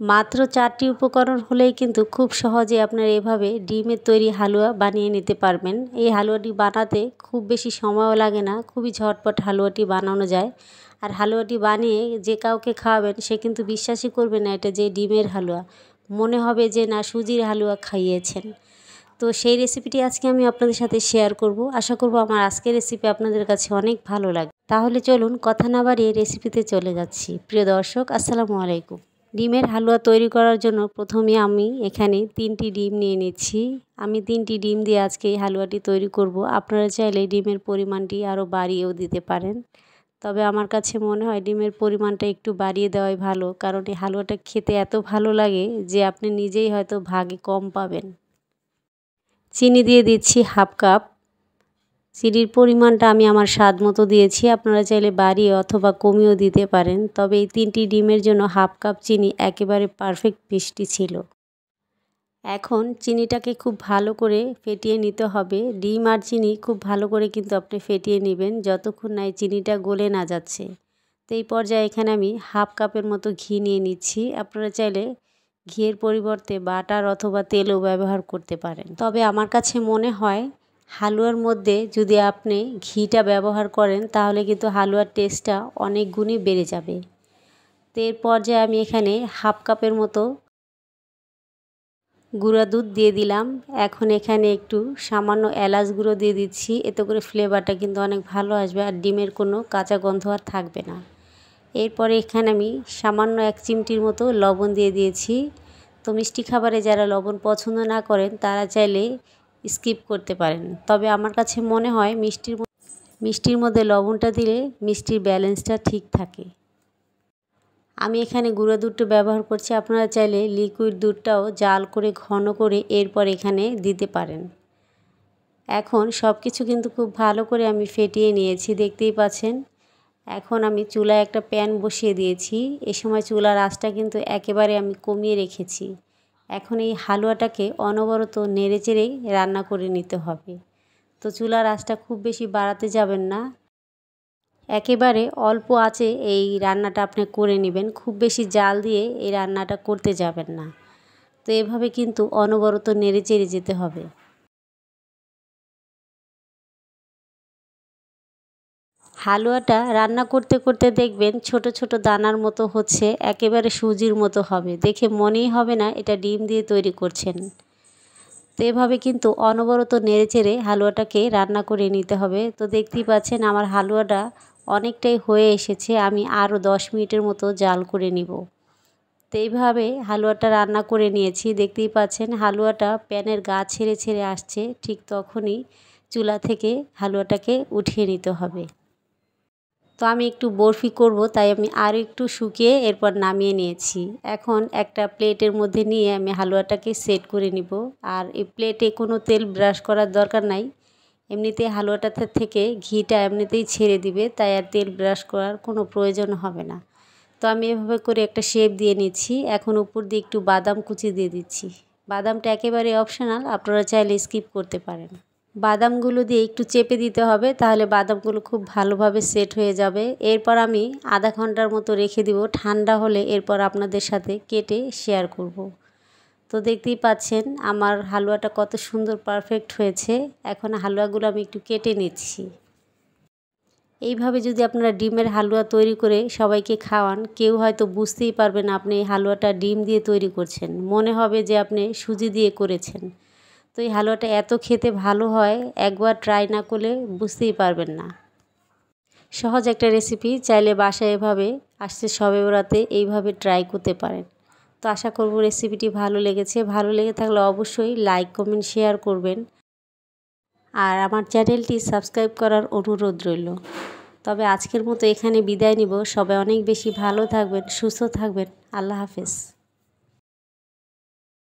মাত্র 4টি উপকরণ হলেই কিন্তু খুব সহজে আপনারা এভাবে ডিমের তৈরি হালুয়া বানিয়ে নিতে পারবেন। এই হালুয়াটি বানাতে খুব বেশি সময়ও লাগে না, খুবই ঝটপট হালুয়াটি বানানো যায়। আর হালুয়াটি বানিয়ে যে কাউকে খাওয়াবেন সে কিন্তু বিশ্বাসই করবে না এটা যে ডিমের হালুয়া, মনে হবে যে না সুজির হালুয়া খাইয়েছেন। তো সেই রেসিপিটি আজকে আমি আপনাদের সাথে শেয়ার করব। আশা করব আমার আজকের রেসিপি আপনাদের কাছে অনেক ভালো লাগবে। তাহলে চলুন কথা না বাড়িয়ে রেসিপিতে চলে যাচ্ছি। প্রিয় দর্শক, আসসালামু আলাইকুম। ডিমের হালুয়া তৈরি করার জন্য প্রথমে আমি এখানে 3টি ডিম নিয়ে নিচ্ছি। আমি 3টি ডিম দিয়ে আজকে এই হালুয়াটি তৈরি করব। আপনারা চাইলে ডিমের পরিমাণটি আরও বাড়িয়েও দিতে পারেন, তবে আমার কাছে মনে হয় ডিমের পরিমাণটা একটু বাড়িয়ে দেওয়াই ভালো, কারণ এই হালুয়াটা খেতে এত ভালো লাগে যে আপনি নিজেই হয়তো ভাগে কম পাবেন। চিনি দিয়ে দিচ্ছি হাফ কাপ। চিনির পরিমাণটা আমি আমার স্বাদ মতো দিয়েছি, আপনারা চাইলে বাড়িয়ে অথবা কমিয়েও দিতে পারেন, তবে এই 3টি ডিমের জন্য হাফ কাপ চিনি একেবারে পারফেক্ট মিষ্টি ছিল। এখন চিনিটাকে খুব ভালো করে ফেটিয়ে নিতে হবে। ডিম আর চিনি খুব ভালো করে কিন্তু আপনি ফেটিয়ে নেবেন যতক্ষণ না এই চিনিটা গলে না যাচ্ছে। তো এই পর্যায়ে এখানে আমি হাফ কাপের মতো ঘি নিয়ে নিচ্ছি। আপনারা চাইলে ঘিয়ের পরিবর্তে বাটার অথবা তেলও ব্যবহার করতে পারেন, তবে আমার কাছে মনে হয় হালুয়ার মধ্যে যদি আপনি ঘিটা ব্যবহার করেন তাহলে কিন্তু হালুয়ার টেস্টটা অনেক গুণই বেড়ে যাবে। তো এর পর্যায়ে আমি এখানে হাফ কাপের মতো গুঁড়া দুধ দিয়ে দিলাম। এখন এখানে একটু সামান্য এলাচ গুঁড়ো দিয়ে দিচ্ছি, এতে করে ফ্লেভারটা কিন্তু অনেক ভালো আসবে আর ডিমের কোনো কাঁচা গন্ধ আর থাকবে না। এরপরে এখানে আমি সামান্য 1 চিমটির মতো লবণ দিয়ে দিয়েছি। তো মিষ্টি খাবারে যারা লবণ পছন্দ না করেন তারা চাইলে স্কিপ করতে পারেন, তবে আমার কাছে মনে হয় মিষ্টির মধ্যে লবণটা দিলে মিষ্টির ব্যালেন্সটা ঠিক থাকে। আমি এখানে গুঁড়ো দুধটা ব্যবহার করছি, আপনারা চাইলে লিকুইড দুধটাও জাল করে ঘন করে এরপর এখানে দিতে পারেন। এখন সব কিছু কিন্তু খুব ভালো করে আমি ফেটিয়ে নিয়েছি, দেখতেই পাচ্ছেন। এখন আমি চুলায় একটা প্যান বসিয়ে দিয়েছি। এ সময় চুলার আঁচটা কিন্তু একেবারে আমি কমিয়ে রেখেছি। এখন এই হালুয়াটাকে অনবরত নেড়েচেড়েই রান্না করে নিতে হবে। তো চুলার আঁচটা খুব বেশি বাড়াতে যাবেন না, একেবারে অল্প আঁচে এই রান্নাটা আপনি করে নেবেন, খুব বেশি জাল দিয়ে এই রান্নাটা করতে যাবেন না। তো এভাবে কিন্তু অনবরত নেড়েচেড়ে যেতে হবে। হালুয়াটা রান্না করতে করতে দেখবেন ছোট ছোট দানার মতো হচ্ছে, একেবারে সুজির মতো হবে, দেখে মনেই হবে না এটা ডিম দিয়ে তৈরি করছেন। তো এভাবে কিন্তু অনবরত নেড়েচেড়ে হালুয়াটাকে রান্না করে নিতে হবে। তো দেখতেই পাচ্ছেন আমার হালুয়াটা অনেকটাই হয়ে এসেছে, আমি আরও 10 মিনিটের মতো জাল করে নিব। তো এইভাবে হালুয়াটা রান্না করে নিয়েছি, দেখতেই পাচ্ছেন হালুয়াটা প্যানের গা ছেড়ে ছেড়ে আসছে, ঠিক তখনই চুলা থেকে হালুয়াটাকে উঠিয়ে নিতে হবে। তো আমি একটু বরফি করব, তাই আমি আরও একটু শুকিয়ে এরপর নামিয়ে নিয়েছি। এখন একটা প্লেটের মধ্যে নিয়ে আমি হালুয়াটাকে সেট করে নিব। আর এই প্লেটে কোনো তেল ব্রাশ করার দরকার নাই, এমনিতে হালুয়াটা থেকে ঘিটা এমনিতেই ছেড়ে দিবে, তাই আর তেল ব্রাশ করার কোনো প্রয়োজন হবে না। তো আমি এভাবে করে একটা শেপ দিয়ে নিচ্ছি। এখন উপর দিয়ে একটু বাদাম কুচি দিয়ে দিচ্ছি। বাদামটা একেবারে অপশনাল, আপনারা চাইলে স্কিপ করতে পারেন। বাদামগুলো দিয়ে একটু চেপে দিতে হবে, তাহলে বাদামগুলো খুব ভালোভাবে সেট হয়ে যাবে। এরপর আমি আধা ঘন্টার মতো রেখে দিব, ঠান্ডা হলে এরপর আপনাদের সাথে কেটে শেয়ার করব। তো দেখতেই পাচ্ছেন আমার হালুয়াটা কত সুন্দর পারফেক্ট হয়েছে। এখন হালুয়াগুলো আমি একটু কেটে নিচ্ছি। এইভাবে যদি আপনারা ডিমের হালুয়া তৈরি করে সবাইকে খাওয়ান, কেউ হয়তো বুঝতেই পারবে না আপনি এই হালুয়াটা ডিম দিয়ে তৈরি করছেন, মনে হবে যে আপনি সুজি দিয়ে করেছেন। তো এই হালুয়াটা এত খেতে ভালো হয়, একবার ট্রাই না করলে বুঝতেই পারবেন না। সহজ একটা রেসিপি, চাইলে বাসায় এভাবে আসছে শবে বরাতে এইভাবে ট্রাই করতে পারেন। তো আশা করব রেসিপিটি ভালো লেগেছে। ভালো লেগে থাকলে অবশ্যই লাইক কমেন্ট শেয়ার করবেন, আর আমার চ্যানেলটি সাবস্ক্রাইব করার অনুরোধ রইল। তবে আজকের মতো এখানে বিদায় নিব। সবাই অনেক বেশি ভালো থাকবেন, সুস্থ থাকবেন। আল্লাহ হাফেজ।